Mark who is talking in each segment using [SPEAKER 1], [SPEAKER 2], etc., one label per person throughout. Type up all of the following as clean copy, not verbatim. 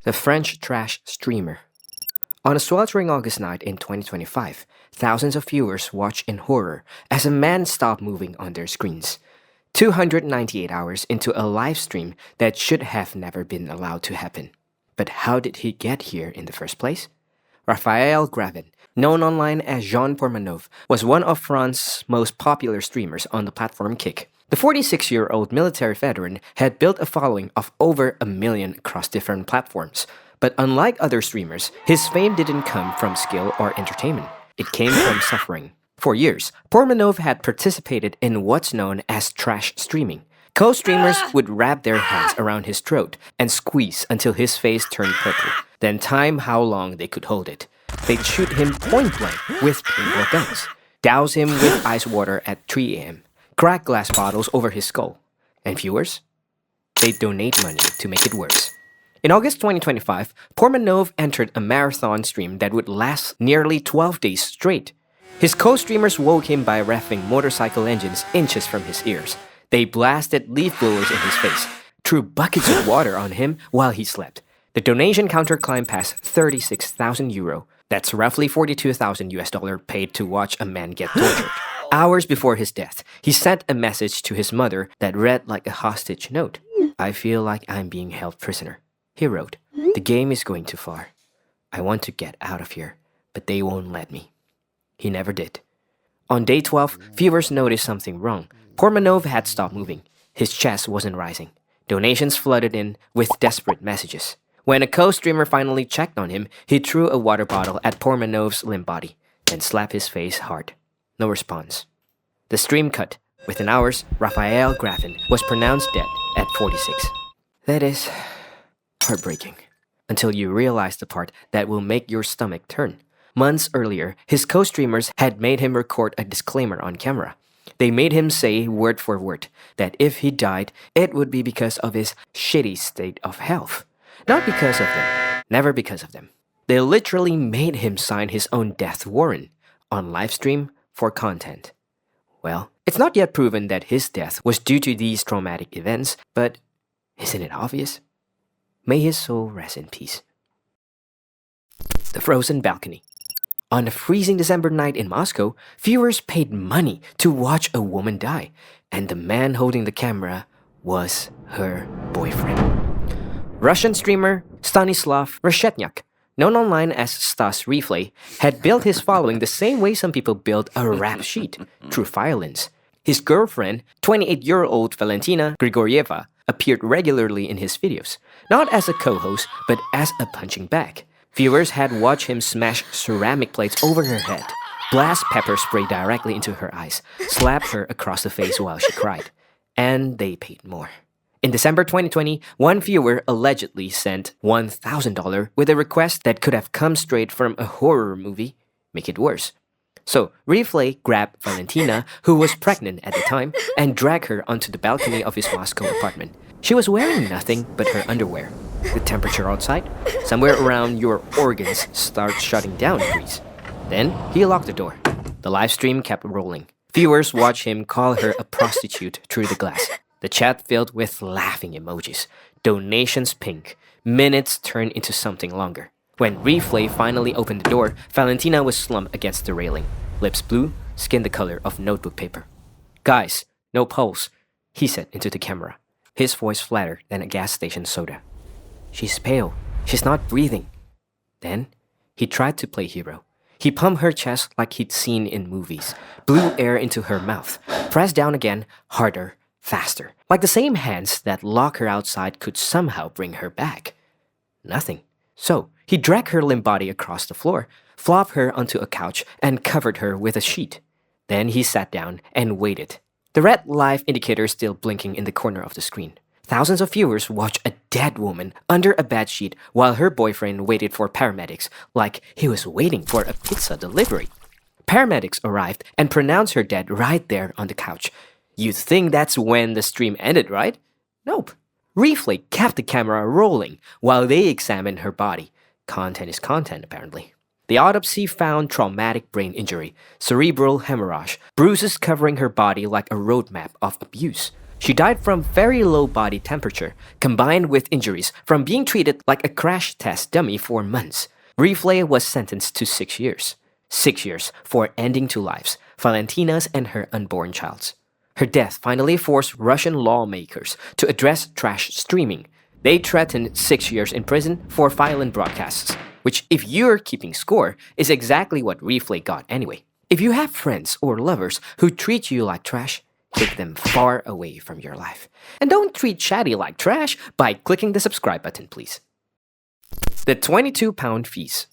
[SPEAKER 1] The French trash streamer. On a sweltering August night in 2025, thousands of viewers watched in horror as a man stopped moving on their screens. 298 hours into a live stream that should have never been allowed to happen. But how did he get here in the first place? Raphael Gravin, known online as Jean Pormanov, was one of France's most popular streamers on the platform Kick. The 46-year-old military veteran had built a following of over 1 million across different platforms. But unlike other streamers, his fame didn't come from skill or entertainment. It came from suffering. For years, Pormanov had participated in what's known as trash streaming. Co-streamers would wrap their hands around his throat and squeeze until his face turned purple, then time how long they could hold it. They'd shoot him point blank with paintball guns, douse him with ice water at 3 a.m., crack glass bottles over his skull. And viewers? They'd donate money to make it worse. In August 2025, Pormanov entered a marathon stream that would last nearly 12 days straight. His co-streamers woke him by revving motorcycle engines inches from his ears. They blasted leaf blowers in his face, threw buckets of water on him while he slept. The donation counter climbed past 36,000 euro. That's roughly 42,000 US dollar paid to watch a man get tortured. Hours before his death, he sent a message to his mother that read like a hostage note. "I feel like I'm being held prisoner." He wrote, "The game is going too far. I want to get out of here, but they won't let me." He never did. On day 12, viewers noticed something wrong. Pormanov had stopped moving. His chest wasn't rising. Donations flooded in with desperate messages. When a co-streamer finally checked on him, he threw a water bottle at Pormanov's limp body, then slapped his face hard. No response. The stream cut. Within hours, Raphael Gravin was pronounced dead at 46. That is heartbreaking. Until you realize the part that will make your stomach turn. Months earlier, his co-streamers had made him record a disclaimer on camera. They made him say word for word that if he died, it would be because of his shitty state of health. Not because of them. Never because of them. They literally made him sign his own death warrant on livestream for content. Well, it's not yet proven that his death was due to these traumatic events, but isn't it obvious? May his soul rest in peace. The Frozen Balcony. On a freezing December night in Moscow, viewers paid money to watch a woman die, and the man holding the camera was her boyfriend. Russian streamer Stanislav Reshetnyak, known online as Stas Replay, had built his following the same way some people build a rap sheet, through violence. His girlfriend, 28-year-old Valentina Grigorieva, appeared regularly in his videos, not as a co-host, but as a punching bag. Viewers had watched him smash ceramic plates over her head, blast pepper spray directly into her eyes, slap her across the face while she cried. And they paid more. In December 2020, one viewer allegedly sent $1,000 with a request that could have come straight from a horror movie. Make it worse. So, Replay grabbed Valentina, who was pregnant at the time, and dragged her onto the balcony of his Moscow apartment. She was wearing nothing but her underwear. The temperature outside, somewhere around your organs, starts shutting down degrees. Then, he locked the door. The live stream kept rolling. Viewers watched him call her a prostitute through the glass. The chat filled with laughing emojis. Donations pink. Minutes turned into something longer. When Replay finally opened the door, Valentina was slumped against the railing. Lips blue, skin the color of notebook paper. "Guys, no pulse," he said into the camera. His voice flatter than a gas station soda. "She's pale. She's not breathing." Then, he tried to play hero. He pumped her chest like he'd seen in movies. Blew air into her mouth. Pressed down again, harder. Faster, like the same hands that lock her outside could somehow bring her back. Nothing. So, he dragged her limp body across the floor, flopped her onto a couch, and covered her with a sheet. Then he sat down and waited. The red live indicator still blinking in the corner of the screen. Thousands of viewers watched a dead woman under a bed sheet while her boyfriend waited for paramedics like he was waiting for a pizza delivery. Paramedics arrived and pronounced her dead right there on the couch. You'd think that's when the stream ended, right? Nope. Replay kept the camera rolling while they examined her body. Content is content, apparently. The autopsy found traumatic brain injury, cerebral hemorrhage, bruises covering her body like a roadmap of abuse. She died from very low body temperature, combined with injuries from being treated like a crash test dummy for months. Reflay was sentenced to 6 years. 6 years for ending two lives, Valentina's and her unborn child's. Her death finally forced Russian lawmakers to address trash streaming. They threatened 6 years in prison for violent broadcasts, which, if you're keeping score, is exactly what Reflay got anyway. If you have friends or lovers who treat you like trash, take them far away from your life. And don't treat Chatty like trash by clicking the subscribe button, please. The 22-pound feast.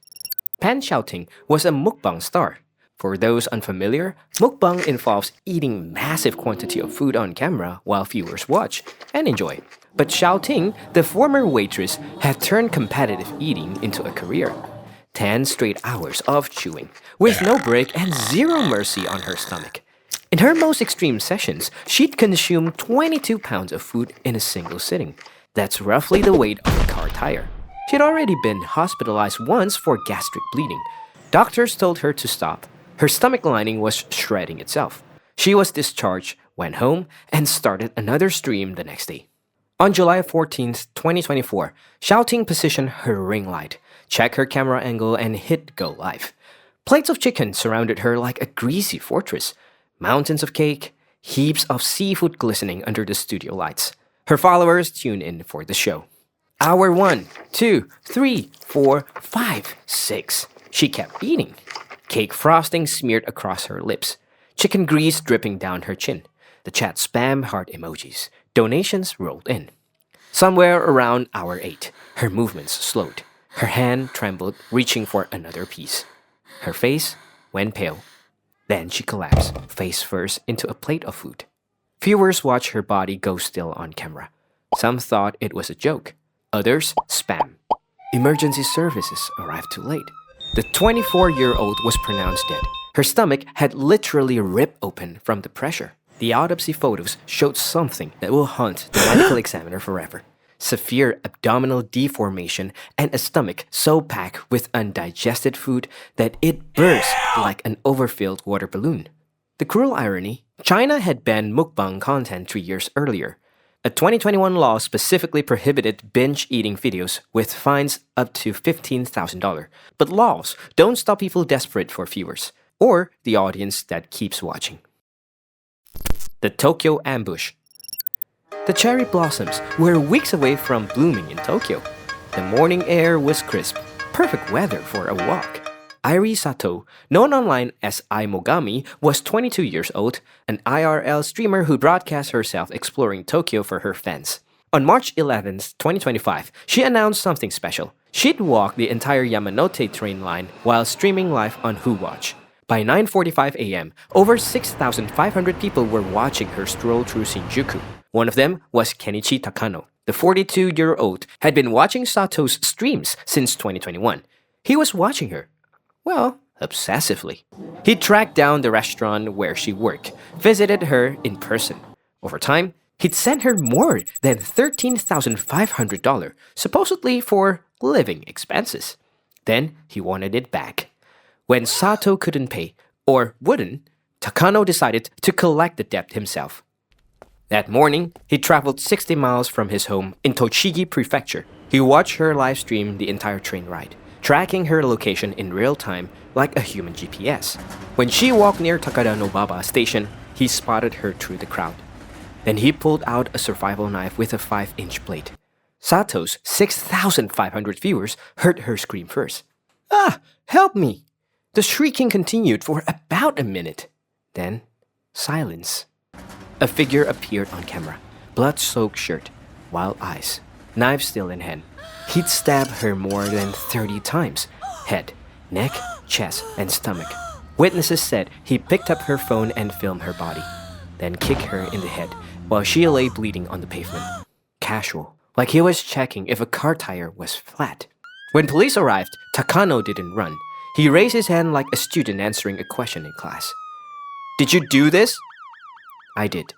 [SPEAKER 1] Pan Xiaoting was a mukbang star. For those unfamiliar, mukbang involves eating massive quantity of food on camera while viewers watch and enjoy. But Xiaoting, the former waitress, had turned competitive eating into a career. 10 straight hours of chewing, with no break and zero mercy on her stomach. In her most extreme sessions, she'd consume 22 pounds of food in a single sitting. That's roughly the weight of a car tire. She'd already been hospitalized once for gastric bleeding. Doctors told her to stop. Her stomach lining was shredding itself. She was discharged, went home, and started another stream the next day. On July 14th, 2024, Xiaoting positioned her ring light, checked her camera angle, and hit go live. Plates of chicken surrounded her like a greasy fortress. Mountains of cake, heaps of seafood glistening under the studio lights. Her followers tuned in for the show. Hour 1, 2, 3, 4, 5, 6. She kept eating. Cake frosting smeared across her lips. Chicken grease dripping down her chin. The chat spammed heart emojis. Donations rolled in. Somewhere around hour 8, her movements slowed. Her hand trembled, reaching for another piece. Her face went pale. Then she collapsed, face first, into a plate of food. Viewers watched her body go still on camera. Some thought it was a joke. Others, spam. Emergency services arrived too late. The 24-year-old was pronounced dead. Her stomach had literally ripped open from the pressure. The autopsy photos showed something that will haunt the medical examiner forever. Severe abdominal deformation and a stomach so packed with undigested food that it burst like an overfilled water balloon. The cruel irony, China had banned mukbang content 3 years earlier. A 2021 law specifically prohibited binge-eating videos with fines up to $15,000. But laws don't stop people desperate for viewers, or the audience that keeps watching. The Tokyo Ambush. The cherry blossoms were weeks away from blooming in Tokyo. The morning air was crisp, perfect weather for a walk. Airi Sato, known online as Aimogami, was 22 years old, an IRL streamer who broadcast herself exploring Tokyo for her fans. On March 11, 2025, she announced something special. She'd walk the entire Yamanote train line while streaming live on WhoWatch. By 9:45 a.m., over 6,500 people were watching her stroll through Shinjuku. One of them was Kenichi Takano. The 42-year-old had been watching Sato's streams since 2021. He was watching her. Well, obsessively. He tracked down the restaurant where she worked, visited her in person. Over time, he'd sent her more than $13,500, supposedly for living expenses. Then he wanted it back. When Sato couldn't pay, or wouldn't, Takano decided to collect the debt himself. That morning, he traveled 60 miles from his home in Tochigi Prefecture. He watched her live stream the entire train ride, tracking her location in real time like a human GPS. When she walked near Takada Nobaba station, he spotted her through the crowd. Then he pulled out a survival knife with a 5-inch blade. Sato's 6,500 viewers heard her scream first. "Ah, help me!" The shrieking continued for about a minute. Then, silence. A figure appeared on camera, blood-soaked shirt, wild eyes, knife still in hand. He'd stabbed her more than 30 times. Head, neck, chest, and stomach. Witnesses said he picked up her phone and filmed her body, then kicked her in the head while she lay bleeding on the pavement. Casual, like he was checking if a car tire was flat. When police arrived, Takano didn't run. He raised his hand like a student answering a question in class. "Did you do this?" "I did."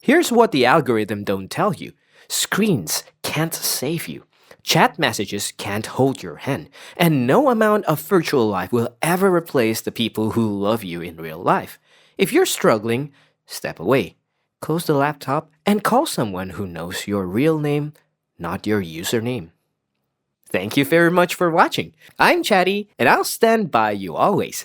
[SPEAKER 1] Here's what the algorithm don't tell you. Screens can't save you. Chat messages can't hold your hand. And no amount of virtual life will ever replace the people who love you in real life. If you're struggling, step away. close the laptop, and call someone who knows your real name, not your username. Thank you very much for watching. I'm Chatty, and I'll stand by you always.